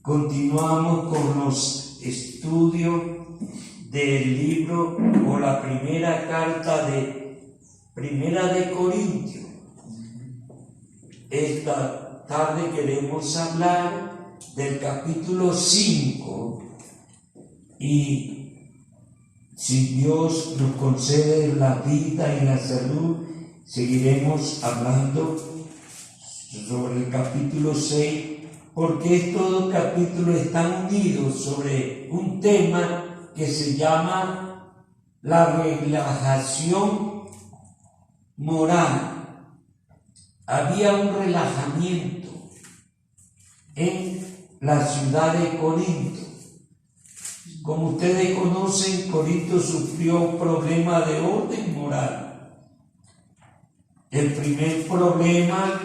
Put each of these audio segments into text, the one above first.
Continuamos con los estudios del libro o la primera carta de Primera de Corintios. Esta tarde queremos hablar del capítulo 5 y si Dios nos concede la vida y la salud, seguiremos hablando sobre el capítulo 6, porque estos capítulos están unidos sobre un tema que se llama la relajación moral. Había un relajamiento en la ciudad de Corinto. Como ustedes conocen, Corinto sufrió un problema de orden moral. El primer problema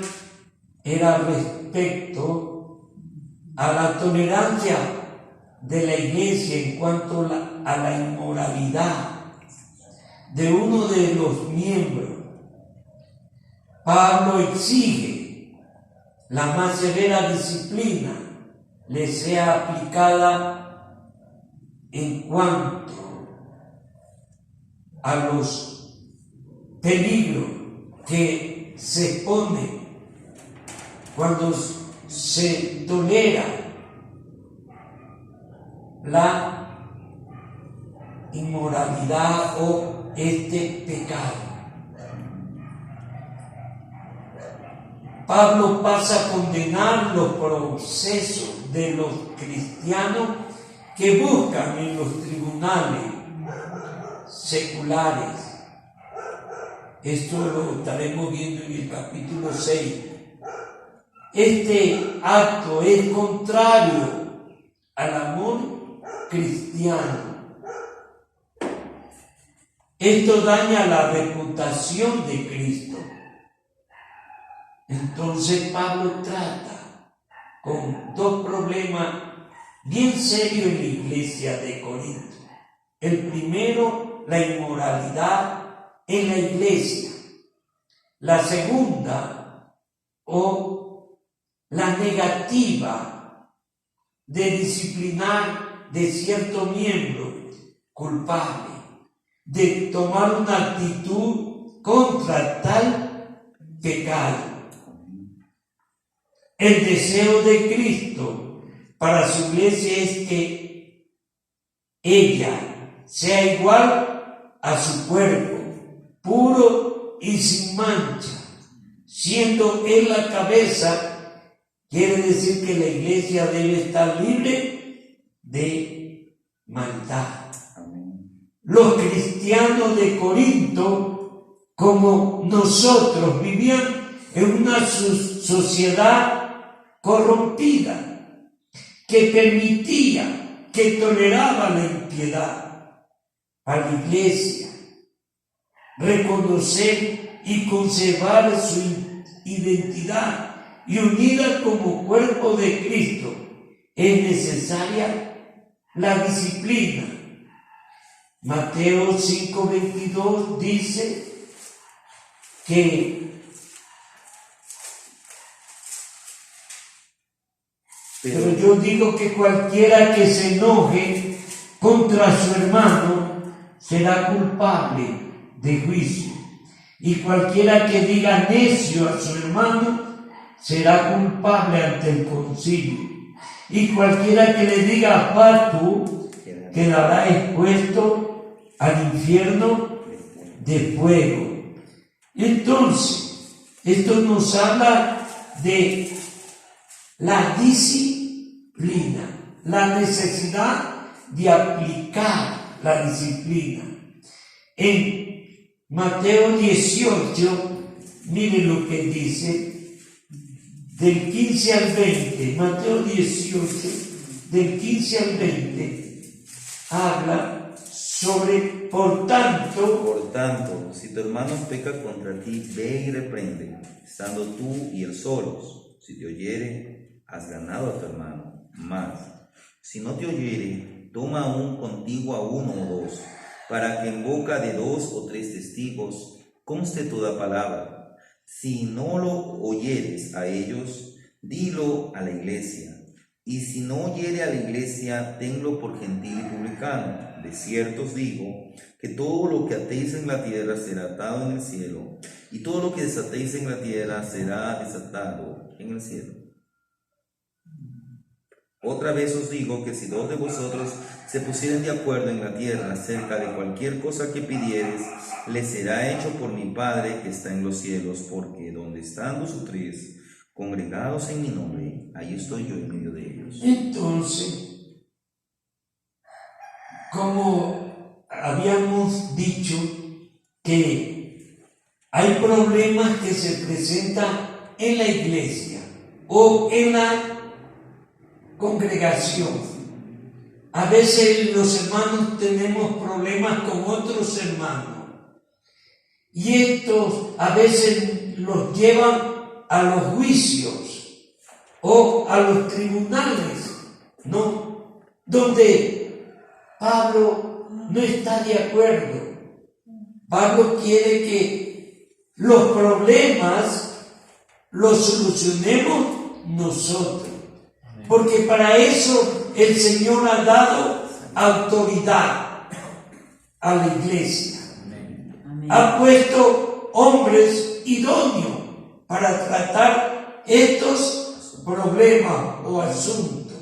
era respecto a la tolerancia de la iglesia en cuanto a la inmoralidad de uno de los miembros. Pablo exige la más severa disciplina le sea aplicada en cuanto a los peligros que se exponen cuando se tolera la inmoralidad o este pecado. Pablo pasa a condenar los procesos de los cristianos que buscan en los tribunales seculares. Esto lo estaremos viendo en el capítulo 6. Este acto es contrario al amor cristiano. Esto daña la reputación de Cristo. Entonces Pablo trata con dos problemas bien serios en la iglesia de Corinto. El primero, la inmoralidad en la iglesia. La segunda, la negativa de disciplinar de cierto miembro culpable, de tomar una actitud contra tal pecado. El deseo de Cristo para su iglesia es que ella sea igual a su cuerpo, puro y sin mancha, siendo Él la cabeza. Quiere decir que la iglesia debe estar libre de maldad. Los cristianos de Corinto, como nosotros, vivían en una sociedad corrompida que permitía, que toleraba la impiedad. Para la iglesia reconocer y conservar su identidad y unida como cuerpo de Cristo, es necesaria la disciplina. Mateo 5:22 dice que pero yo digo que cualquiera que se enoje contra su hermano será culpable de juicio, y cualquiera que diga necio a su hermano será culpable ante el concilio, y cualquiera que le diga fatuo quedará expuesto al infierno de fuego. Entonces, esto nos habla de la disciplina, la necesidad de aplicar la disciplina. En Mateo 18, miren lo que dice, del 15 al 20, Mateo 18, del 15 al 20, habla sobre, por tanto, si tu hermano peca contra ti, ve y reprende, estando tú y él solos. Si te oyere, has ganado a tu hermano. Mas, si no te oyere, toma aún contigo a uno o dos, para que en boca de 2 o 3 testigos conste toda palabra. Si no lo oyeres a ellos, dilo a la iglesia. Y si no oyere a la iglesia, tenlo por gentil y publicano. De cierto os digo que todo lo que atéis en la tierra será atado en el cielo, y todo lo que desatéis en la tierra será desatado en el cielo. Otra vez os digo que si dos de vosotros se pusieren de acuerdo en la tierra acerca de cualquier cosa que pidiereis, les será hecho por mi Padre que está en los cielos, porque donde están dos o tres congregados en mi nombre, ahí estoy yo en medio de ellos. Entonces, como habíamos dicho que hay problemas que se presentan en la iglesia o en la congregación. A veces los hermanos tenemos problemas con otros hermanos y estos a veces los llevan a los juicios o a los tribunales, ¿no? Donde Pablo no está de acuerdo. Pablo quiere que los problemas los solucionemos nosotros, porque para eso el Señor ha dado autoridad a la iglesia. Ha puesto hombres idóneos para tratar estos problemas o asuntos.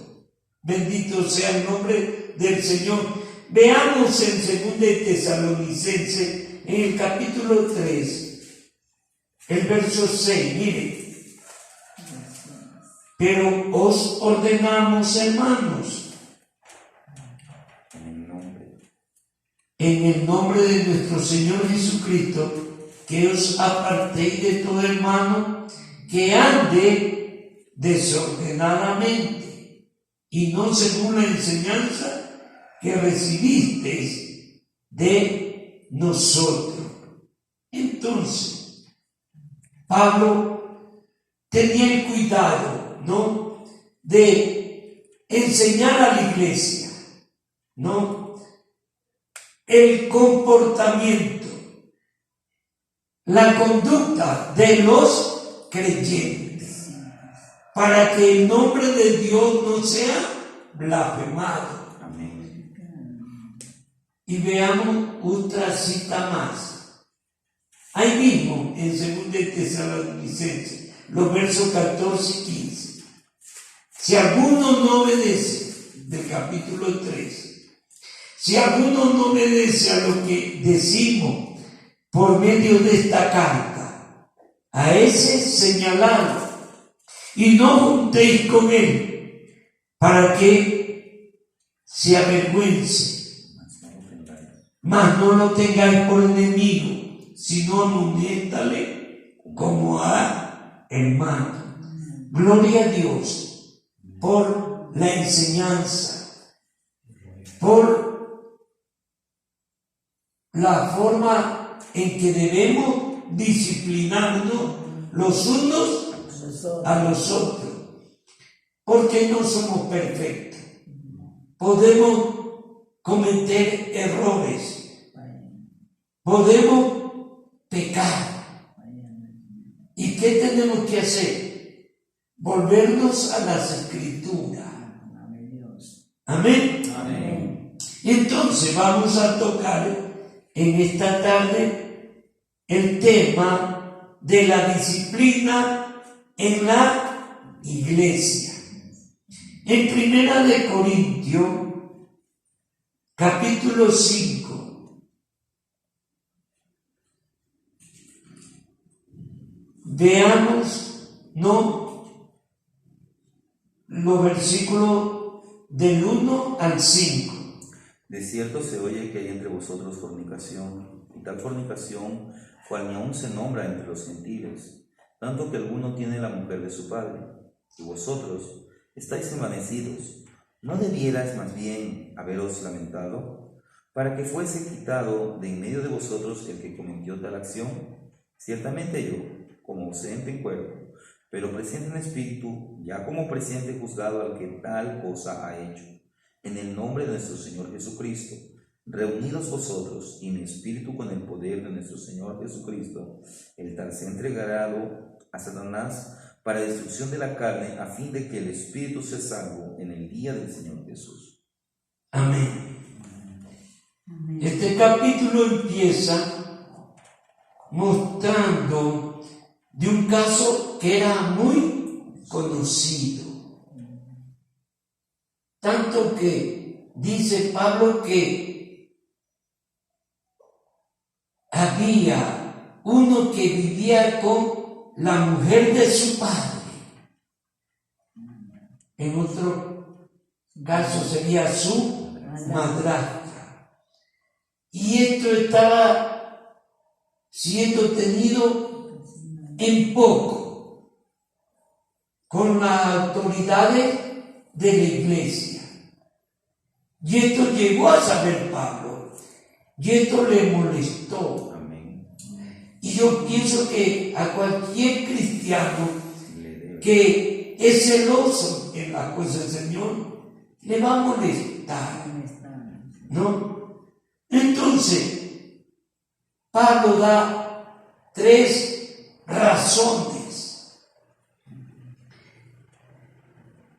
Bendito sea el nombre del Señor. Veamos en 2 Tesalonicenses, en el capítulo 3, el verso 6, mire. Pero os ordenamos, hermanos, en el nombre de nuestro Señor Jesucristo, que os apartéis de todo hermano que ande desordenadamente y no según la enseñanza que recibisteis de nosotros. Entonces, Pablo tenía el cuidado, ¿no?, de enseñar a la iglesia, ¿no?, el comportamiento, la conducta de los creyentes, para que el nombre de Dios no sea blasfemado. Amén. Y veamos otra cita más. Ahí mismo, en 2 Tesalonicenses, los versos 14 y 15. Si alguno no obedece, del capítulo 3, si alguno no obedece a lo que decimos por medio de esta carta, a ese señalado, y no juntéis con él, para que se avergüence, mas no lo tengáis por enemigo, sino amonéstale como a hermano. Gloria a Dios por la enseñanza, por la forma en que debemos disciplinarnos los unos a los otros, porque no somos perfectos. Podemos cometer errores, podemos pecar. ¿Y qué tenemos que hacer? Volvernos a las Escrituras. Amén. Amén. Entonces vamos a tocar en esta tarde el tema de la disciplina en la iglesia. En 1 Corintios, capítulo 5, veamos, los versículos del 1 al 5. De cierto se oye que hay entre vosotros fornicación, y tal fornicación cual ni aun se nombra entre los gentiles, tanto que alguno tiene la mujer de su padre, y vosotros estáis envanecidos. ¿No debierais más bien haberos lamentado, para que fuese quitado de en medio de vosotros el que cometió tal acción? Ciertamente yo, como ausente en cuerpo, pero presente en espíritu, ya como presente juzgado al que tal cosa ha hecho. En el nombre de nuestro Señor Jesucristo, reunidos vosotros y mi espíritu con el poder de nuestro Señor Jesucristo, el tal se entregará a Satanás para destrucción de la carne, a fin de que el espíritu sea salvo en el día del Señor Jesús. Amén. Este capítulo empieza mostrando de un caso que era muy conocido. Tanto que dice Pablo que había uno que vivía con la mujer de su padre. En otro caso sería su madrastra. Y esto estaba siendo tenido en poco con las autoridades de la iglesia. Y esto llegó a saber Pablo. Y esto le molestó. Amén. Y yo pienso que a cualquier cristiano que es celoso en las cosas del Señor, le va a molestar, ¿no? Entonces, Pablo da 3 razones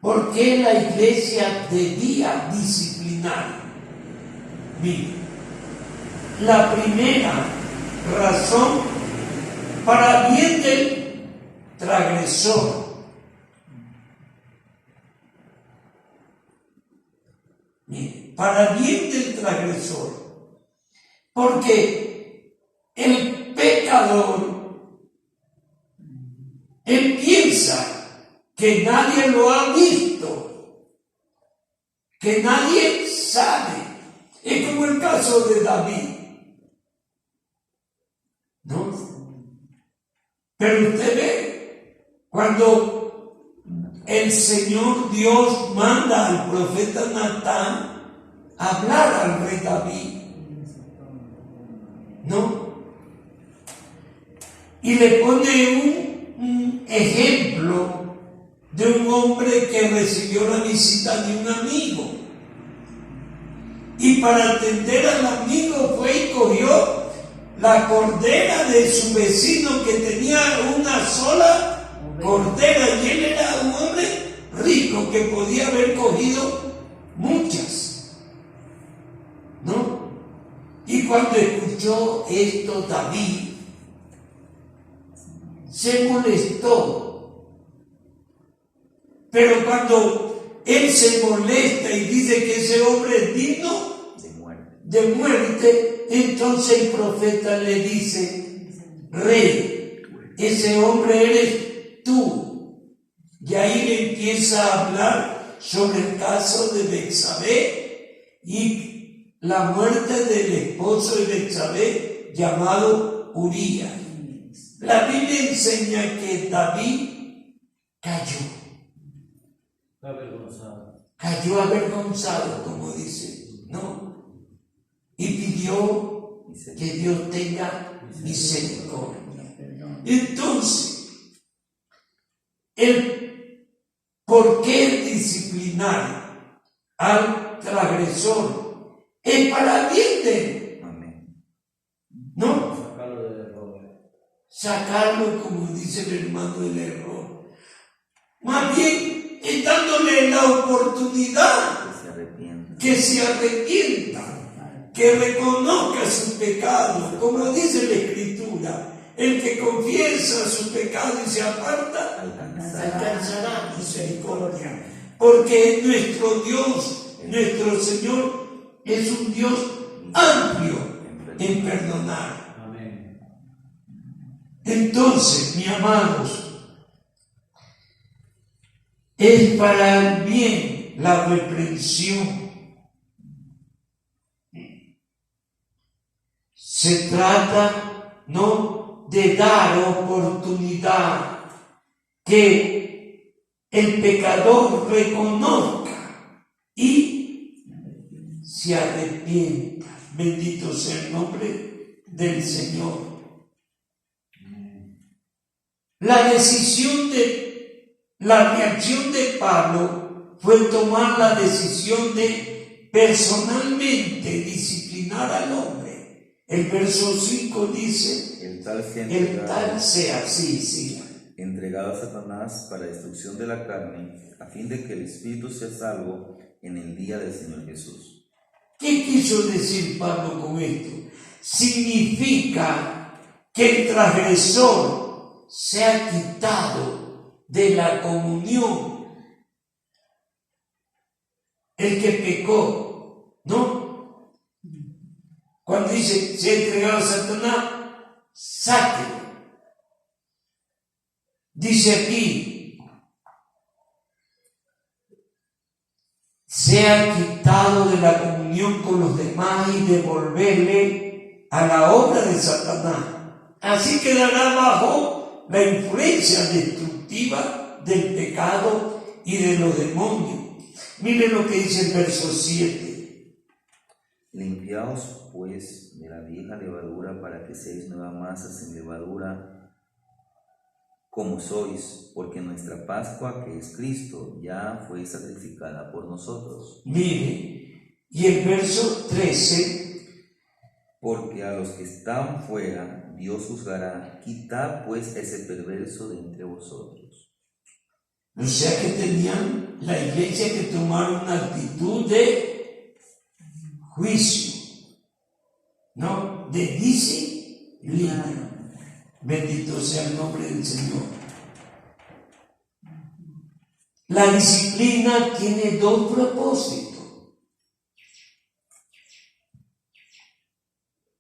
por qué la iglesia debía disciplinar. Mira, la primera razón, para bien del transgresor. Mire, para bien del transgresor. Porque el pecador, él piensa que nadie lo ha visto, que nadie sabe. Es como el caso de David, ¿no? Pero usted ve, cuando el Señor Dios manda al profeta Natán a hablar al rey David, ¿no? Y le pone un ejemplo de un hombre que recibió la visita de un amigo. Y para atender al amigo fue y cogió la cordera de su vecino que tenía una sola cordera. Y él era un hombre rico que podía haber cogido muchas, ¿no? Y cuando escuchó esto David se molestó. Pero cuando él se molesta y dice que ese hombre es digno de muerte, entonces el profeta le dice: rey, ese hombre eres tú. Y ahí le empieza a hablar sobre el caso de Betsabé y la muerte del esposo de Betsabé llamado Urías. La Biblia enseña que David cayó avergonzado, como dice, ¿no? Y pidió que Dios tenga misericordia. Entonces, el por qué disciplinar al transgresor es para bien de él, ¿no? Sacarlo, como dice el hermano, del error. Más bien es dándole la oportunidad que se arrepienta, que reconozca su pecado, como dice la Escritura: el que confiesa su pecado y se aparta alcanzará misericordia, porque nuestro Dios, nuestro Señor, es un Dios amplio en perdonar. Entonces, mis amados, es para el bien la reprensión. Se trata no de dar oportunidad que el pecador reconozca y se arrepienta. Bendito sea el nombre del Señor. La reacción de Pablo fue tomar la decisión de personalmente disciplinar al hombre. El verso 5 dice: el tal sea, sí, entregado a Satanás para destrucción de la carne, a fin de que el espíritu sea salvo en el día del Señor Jesús. ¿Qué quiso decir Pablo con esto? Significa que el transgresor se ha quitado de la comunión. El que pecó, ¿no? Cuando dice se ha entregado a Satanás, sáquelo. Dice aquí, se ha quitado de la comunión con los demás y devolverle a la obra de Satanás. Así quedará bajo la influencia destructiva del pecado y de los demonios. Mire lo que dice el verso 7. Limpiaos pues de la vieja levadura para que seáis nueva masa sin levadura, como sois, porque nuestra Pascua, que es Cristo, ya fue sacrificada por nosotros. Mire, y el verso 13, porque a los que están fuera Dios juzgará, quitad pues ese perverso de entre vosotros. o sea que tenían la iglesia que tomar una actitud de juicio, ¿no? De disciplina. Bendito sea el nombre del Señor. La disciplina tiene dos propósitos.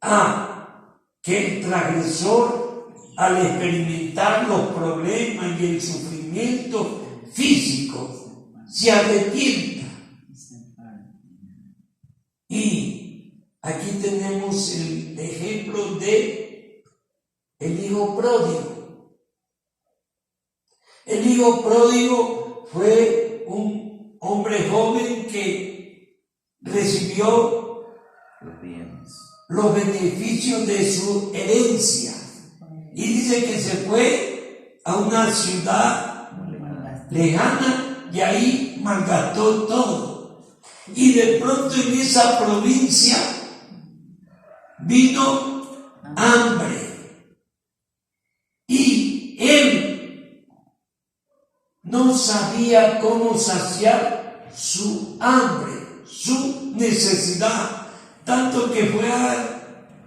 A, que el transgresor, al experimentar los problemas y el sufrimiento físico, se arrepienta. Y aquí tenemos el ejemplo de el hijo pródigo. El hijo pródigo fue un hombre joven que recibió los beneficios de su herencia. Y dice que se fue a una ciudad lejana y ahí malgastó todo. Y de pronto en esa provincia vino hambre. Y él no sabía cómo saciar su hambre, su necesidad, tanto que fue a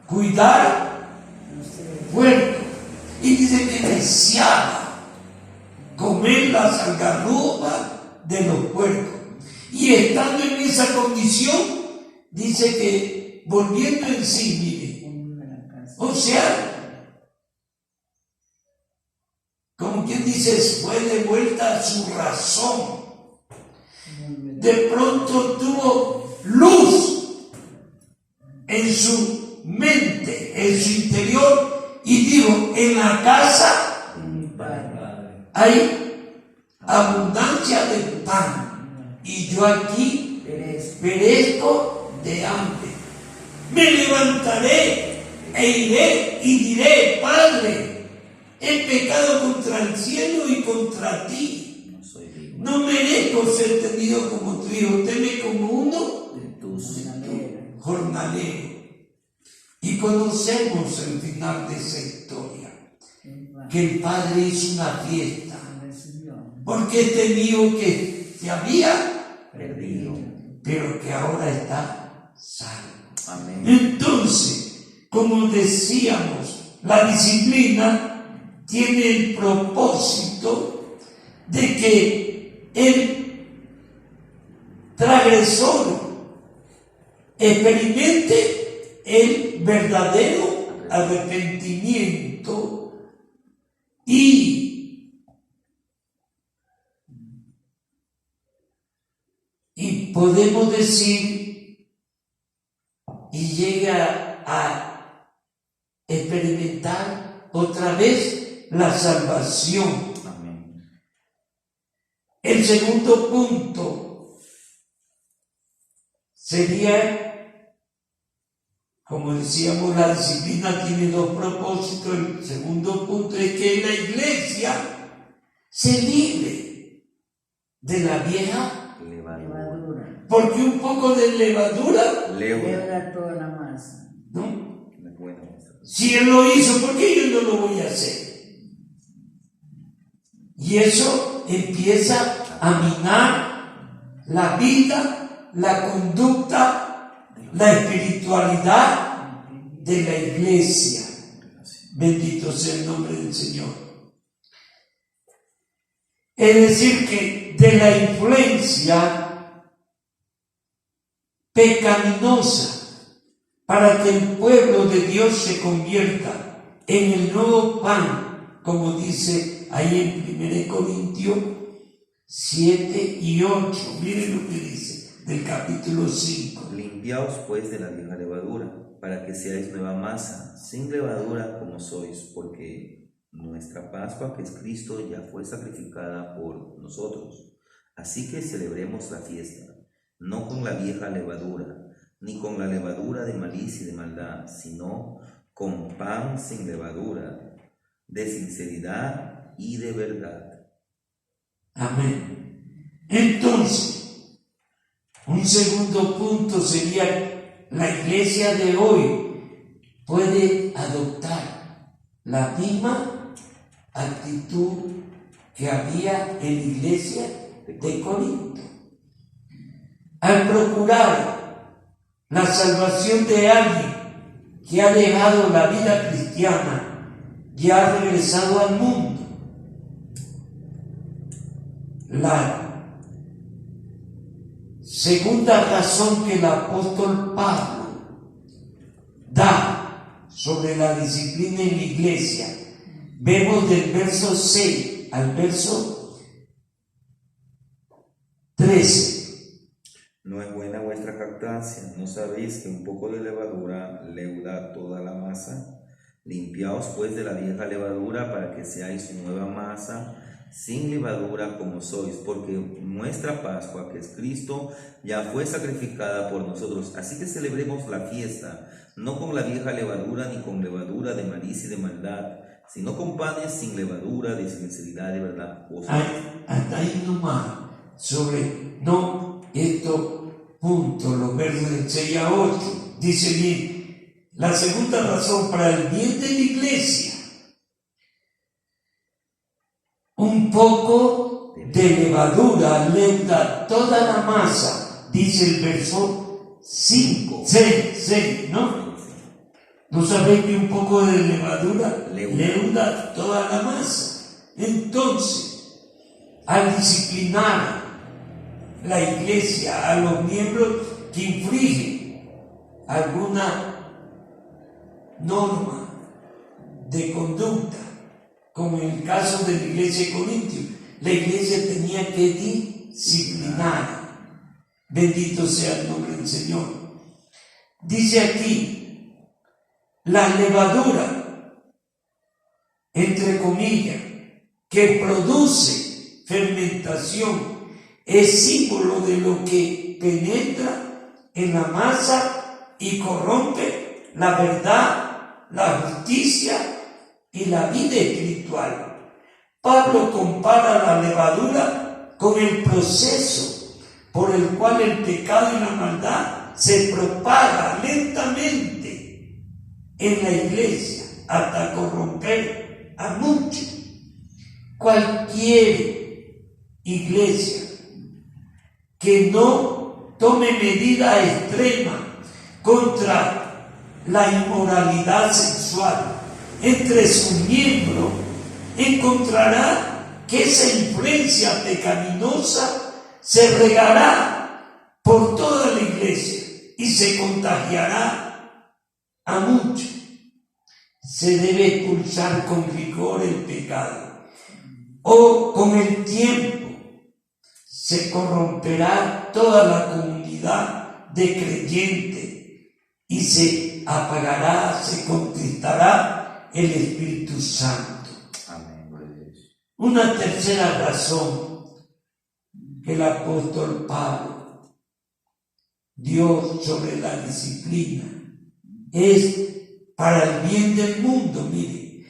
cuidar puercos. Y dice que deseaba comer las algarrobas de los puercos. Y estando en esa condición, dice que volviendo en sí, mire, o sea, como quien dice, fue de vuelta a su razón. De pronto tuvo luz en su mente, en su interior, y dijo, en la casa hay abundancia de pan, y yo aquí perezco de hambre. Me levantaré e iré y diré, Padre, he pecado contra el cielo y contra ti. No merezco ser tenido como tu hijo. Teme como uno de tus jornaleros. Y conocemos el final de esa historia. Que el padre hizo una fiesta. Porque este hijo que se había perdido, pero que ahora está salvo. Amén. Entonces, como decíamos, la disciplina tiene el propósito de que el transgresor experimente el verdadero arrepentimiento y podemos decir y llega a experimentar otra vez la salvación. Amén. El segundo punto sería, como decíamos, la disciplina tiene dos propósitos. El segundo punto es que la iglesia se libre de la vieja Levadura. porque un poco de levadura Leuda toda la masa. ¿no? Si él lo hizo, ¿por qué yo no lo voy a hacer? Y eso empieza a minar la vida, la conducta, la espiritualidad de la iglesia. Bendito sea el nombre del Señor. Es decir, que de la influencia pecaminosa, para que el pueblo de Dios se convierta en el nuevo pan, como dice ahí en 1 Corintios 7 y 8. Miren lo que dice del capítulo 5. Limpiaos pues de la vieja levadura, para que seáis nueva masa, sin levadura como sois, porque nuestra Pascua, que es Cristo, ya fue sacrificada por nosotros. Así que celebremos la fiesta, no con la vieja levadura, ni con la levadura de malicia y de maldad, sino con pan sin levadura, de sinceridad y de verdad. Amén. Entonces, un segundo punto sería: la iglesia de hoy puede adoptar la misma actitud que había en la iglesia de Corinto. Al procurar la salvación de alguien que ha dejado la vida cristiana y ha regresado al mundo, la segunda razón que el apóstol Pablo da sobre la disciplina en la iglesia, vemos del verso 6 al verso 13. No es buena vuestra jactancia, ¿no sabéis que un poco de levadura leuda toda la masa? Limpiaos pues de la vieja levadura, para que seáis nueva masa, sin levadura como sois, porque nuestra Pascua, que es Cristo, ya fue sacrificada por nosotros. Así que celebremos la fiesta, no con la vieja levadura, ni con levadura de malicia y de maldad, sino con panes sin levadura, de sinceridad y de verdad. Hasta ahí nomás, sobre estos puntos, los versos del 6 a 8, dice bien: la segunda razón para el bien de la iglesia, un poco de levadura leuda toda la masa, dice el verso 6, ¿no? ¿No sabéis que un poco de levadura leuda toda la masa? Entonces, al disciplinar la iglesia a los miembros que infringen alguna norma de conducta, como en el caso de la iglesia de Corintios, la iglesia tenía que disciplinar. Bendito sea el nombre del Señor. Dice aquí: la levadura, entre comillas, que produce fermentación, es símbolo de lo que penetra en la masa y corrompe la verdad, la justicia y la vida espiritual. Pablo compara la levadura con el proceso por el cual el pecado y la maldad se propaga lentamente en la iglesia hasta corromper a muchos. Cualquier iglesia que no tome medida extrema contra la inmoralidad sexual entre sus miembros, encontrará que esa influencia pecaminosa se regará por toda la iglesia y se contagiará a muchos. Se debe expulsar con rigor el pecado, o con el tiempo se corromperá toda la comunidad de creyentes y se apagará, se contristará el Espíritu Santo. Amén. Una tercera razón que el apóstol Pablo dio sobre la disciplina es para el bien del mundo. Mire,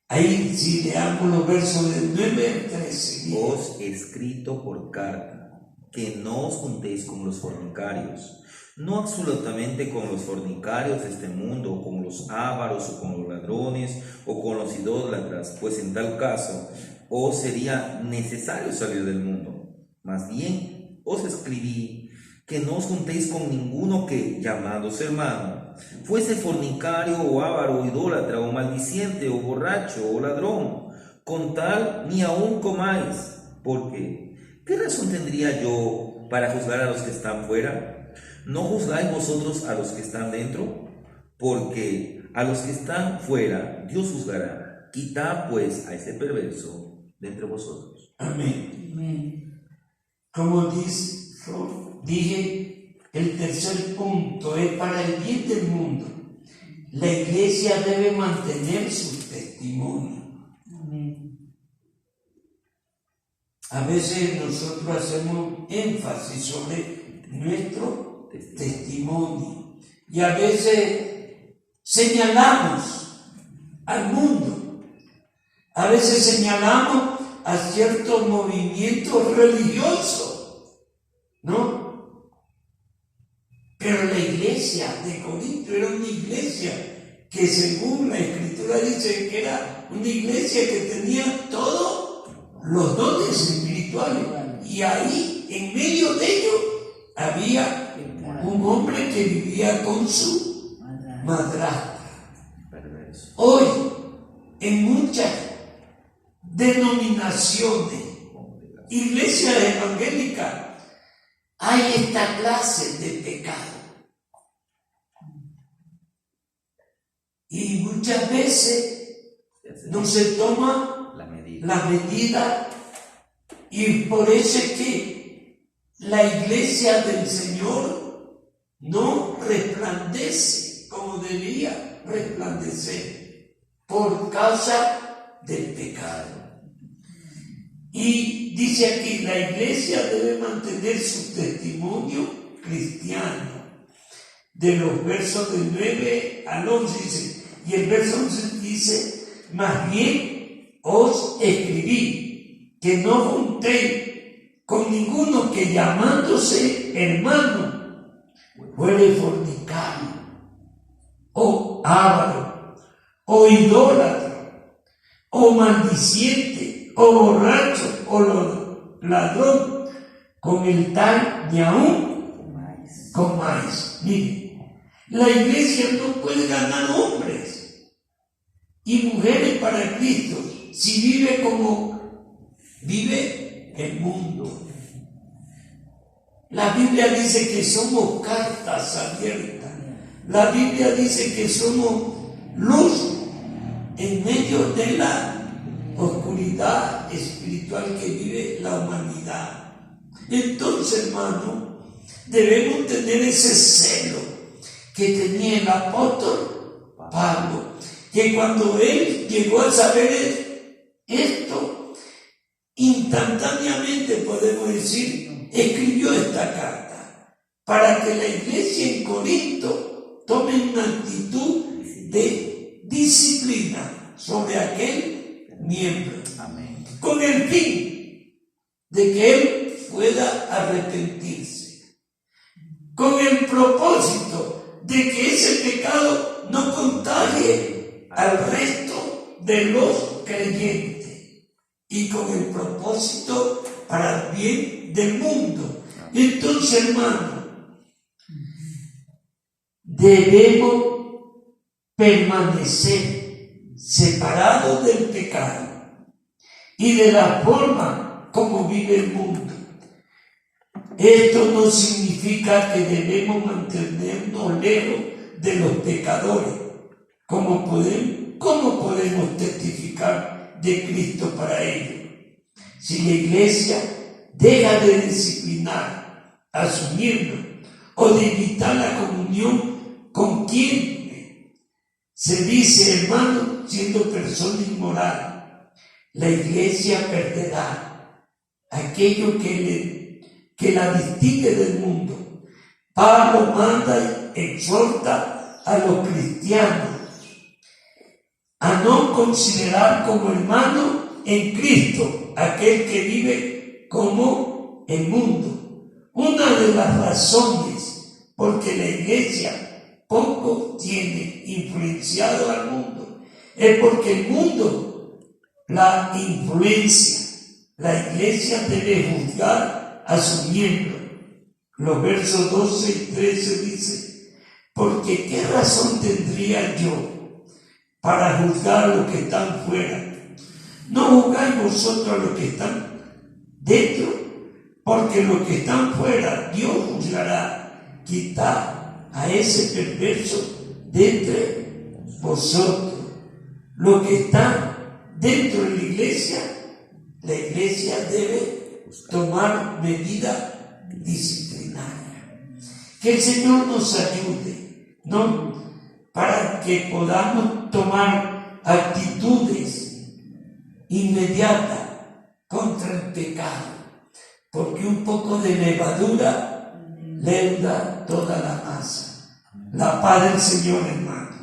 ahí si leamos los versos del 9 al 13. Mire. Os escrito por carta, que no os juntéis con los fornicarios, no absolutamente con los fornicarios de este mundo, o con los ávaros, o con los ladrones, o con los idólatras, pues en tal caso o sería necesario salir del mundo. Más bien, os escribí que no os juntéis con ninguno que, llamándose hermano, fuese fornicario o avaro o idólatra o maldiciente o borracho o ladrón, con tal ni aun comáis, porque ¿qué razón tendría yo para juzgar a los que están fuera? ¿No juzgáis vosotros a los que están dentro? Porque a los que están fuera Dios juzgará. Quitad pues a ese perverso de entre vosotros. Amén. Amén. Como dije, el tercer punto es para el bien del mundo. La iglesia debe mantener su testimonio. Amén. A veces nosotros hacemos énfasis sobre nuestro testimonio y a veces señalamos al mundo, a veces señalamos a ciertos movimientos religiosos, ¿no? Pero la iglesia de Corinto era una iglesia que, según la Escritura dice, que era una iglesia que tenía todos los dones espirituales, y ahí en medio de ellos había un hombre que vivía con su madrastra. Perverso. Hoy en muchas denominaciones, iglesias evangélicas, hay esta clase de pecado. Y muchas veces no se toma la medida, y por eso es que la iglesia del Señor no resplandece como debía resplandecer por causa del pecado. Y dice aquí, la iglesia debe mantener su testimonio cristiano. De los versos del 9 al 11 dice, y el verso 11 dice, más bien os escribí que no juntéis con ninguno que, llamándose hermano, fuere fornicario, o avaro, o idólatra, o maldiciente, o borracho, o ladrón, con el tal ni aún comáis. Mire, la iglesia no puede ganar hombres y mujeres para Cristo si vive como vive el mundo. La Biblia dice que somos cartas abiertas. La Biblia dice que somos luz en medio de la oscuridad espiritual que vive la humanidad. Entonces, hermano, debemos tener ese celo que tenía el apóstol Pablo, que cuando él llegó a saber esto, instantáneamente, podemos decir, escribió esta carta para que la iglesia en Corinto tome una actitud de disciplina sobre aquel miembro. Amén. Con el fin de que él pueda arrepentirse, con el propósito de que ese pecado no contagie al resto de los creyentes, y con el propósito para el bien del mundo. Entonces, hermano, debemos permanecer separados del pecado y de la forma como vive el mundo. Esto no significa que debemos mantenernos lejos de los pecadores. ¿Cómo podemos testificar de Cristo para ellos? Si la iglesia deja de disciplinar a sus miembros o de evitar la comunión con quien se dice hermano siendo persona inmoral, la iglesia perderá aquello que la distingue del mundo. Pablo manda y exhorta a los cristianos a no considerar como hermano en Cristo aquel que vive como el mundo. Una de las razones por que la iglesia poco tiene influenciado al mundo es porque el mundo la influencia. La iglesia debe juzgar a su miembro. Los versos 12 y 13 dice, porque ¿qué razón tendría yo para juzgar a los que están fuera? No juzgáis vosotros a los que están dentro, porque los que están fuera Dios juzgará. Quitad a ese perverso de entre vosotros. Los que están dentro de la iglesia debe tomar medidas disciplinarias. Que el Señor nos ayude, ¿no? Para que podamos tomar actitudes inmediatas contra el pecado, porque un poco de levadura leuda toda la masa. La paz del Señor, hermano.